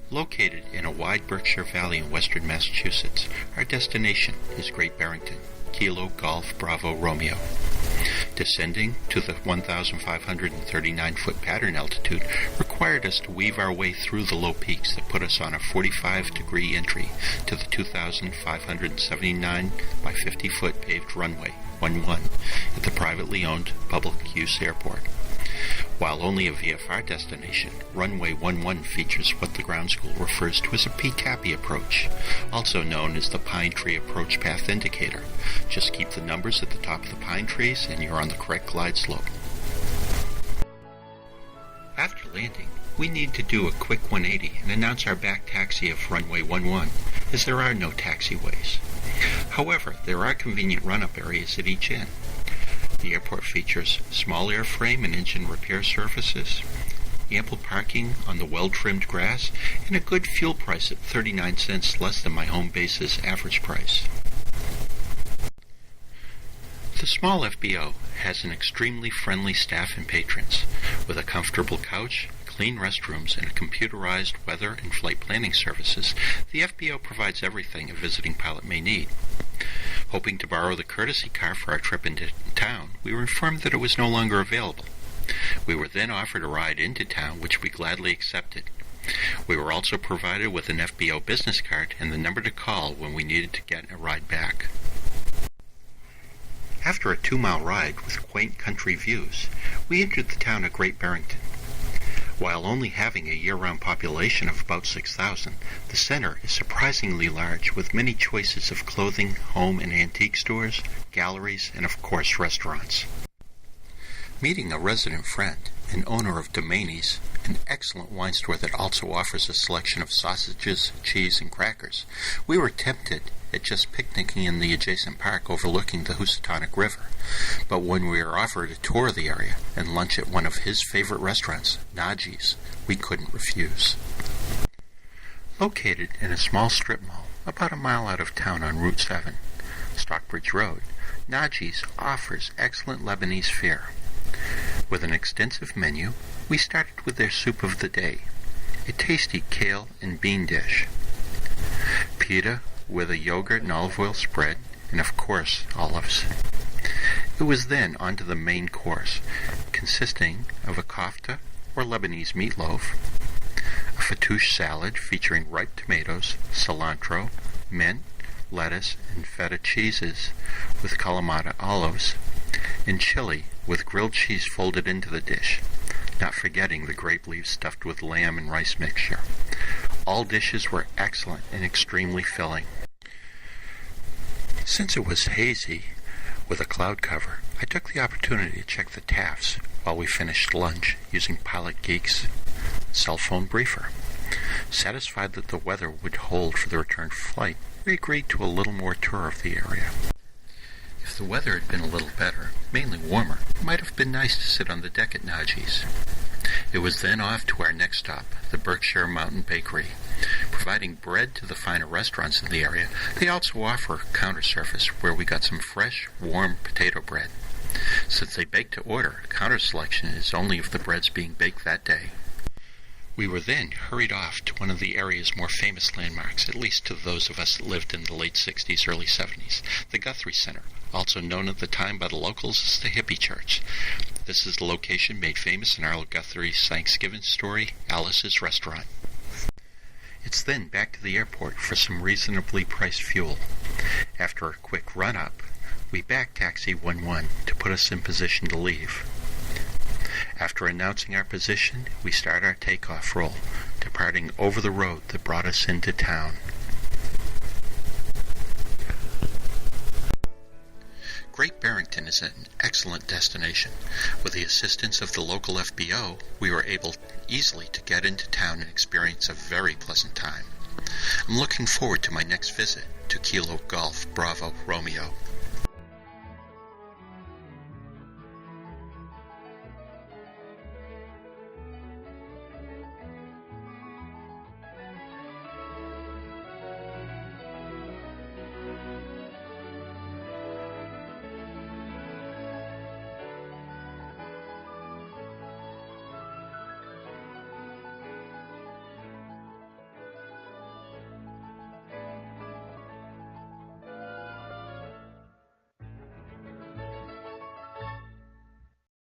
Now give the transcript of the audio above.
Located in a wide Berkshire Valley in western Massachusetts, our destination is Great Barrington, Kilo Golf Bravo Romeo. Descending to the 1,539-foot pattern altitude required us to weave our way through the low peaks that put us on a 45-degree entry to the 2,579 by 50-foot paved runway 11 at the privately owned public-use airport. While only a VFR destination, runway 11 features what the ground school refers to as a P-TAPI approach, also known as the Pine Tree Approach Path Indicator. Just keep the numbers at the top of the pine trees and you're on the correct glide slope. After landing, we need to do a quick 180 and announce our back taxi of runway 11, as there are no taxiways. However, there are convenient run-up areas at each end. The airport features small airframe and engine repair services, ample parking on the well-trimmed grass, and a good fuel price at 39 cents less than my home base's average price. The small FBO has an extremely friendly staff and patrons, with a comfortable couch, clean restrooms, and computerized weather and flight planning services. The FBO provides everything a visiting pilot may need. Hoping to borrow the courtesy car for our trip into town, we were informed that it was no longer available. We were then offered a ride into town, which we gladly accepted. We were also provided with an FBO business card and the number to call when we needed to get a ride back. After a 2-mile ride with quaint country views, we entered the town of Great Barrington. While only having a year-round population of about 6,000, the center is surprisingly large, with many choices of clothing, home and antique stores, galleries, and of course restaurants. Meeting a resident friend and owner of Lebanese, an excellent wine store that also offers a selection of sausages, cheese, and crackers, we were tempted at just picnicking in the adjacent park overlooking the Housatonic River. But when we were offered a tour of the area and lunch at one of his favorite restaurants, Naji's, we couldn't refuse. Located in a small strip mall about a mile out of town on Route 7, Stockbridge Road, Naji's offers excellent Lebanese fare. With an extensive menu, we started with their soup of the day, a tasty kale and bean dish, pita with a yogurt and olive oil spread, and of course olives. It was then on to the main course, consisting of a kofta or Lebanese meatloaf, a fattoush salad featuring ripe tomatoes, cilantro, mint, lettuce, and feta cheeses with Kalamata olives, and chili with grilled cheese folded into the dish, not forgetting the grape leaves stuffed with lamb and rice mixture. All dishes were excellent and extremely filling. Since it was hazy with a cloud cover, I took the opportunity to check the TAFs while we finished lunch using PilotGEEK's cell phone briefer. Satisfied that the weather would hold for the return flight, we agreed to a little more tour of the area. If the weather had been a little better, mainly warmer, it might have been nice to sit on the deck at Naji's. It was then off to our next stop, the Berkshire Mountain Bakery. Providing bread to the finer restaurants in the area, they also offer a counter service where we got some fresh, warm potato bread. Since they bake to order, counter selection is only of the breads being baked that day. We were then hurried off to one of the area's more famous landmarks, at least to those of us that lived in the late 60s, early 70s, the Guthrie Center, also known at the time by the locals as the Hippy Church. This is the location made famous in Earl Guthrie's Thanksgiving story, Alice's Restaurant. It's then back to the airport for some reasonably priced fuel. After a quick run-up, we back taxi 11 to put us in position to leave. After announcing our position, we start our takeoff roll, departing over the road that brought us into town. Great Barrington is an excellent destination. With the assistance of the local FBO, we were able easily to get into town and experience a very pleasant time. I'm looking forward to my next visit to Kilo Golf Bravo Romeo.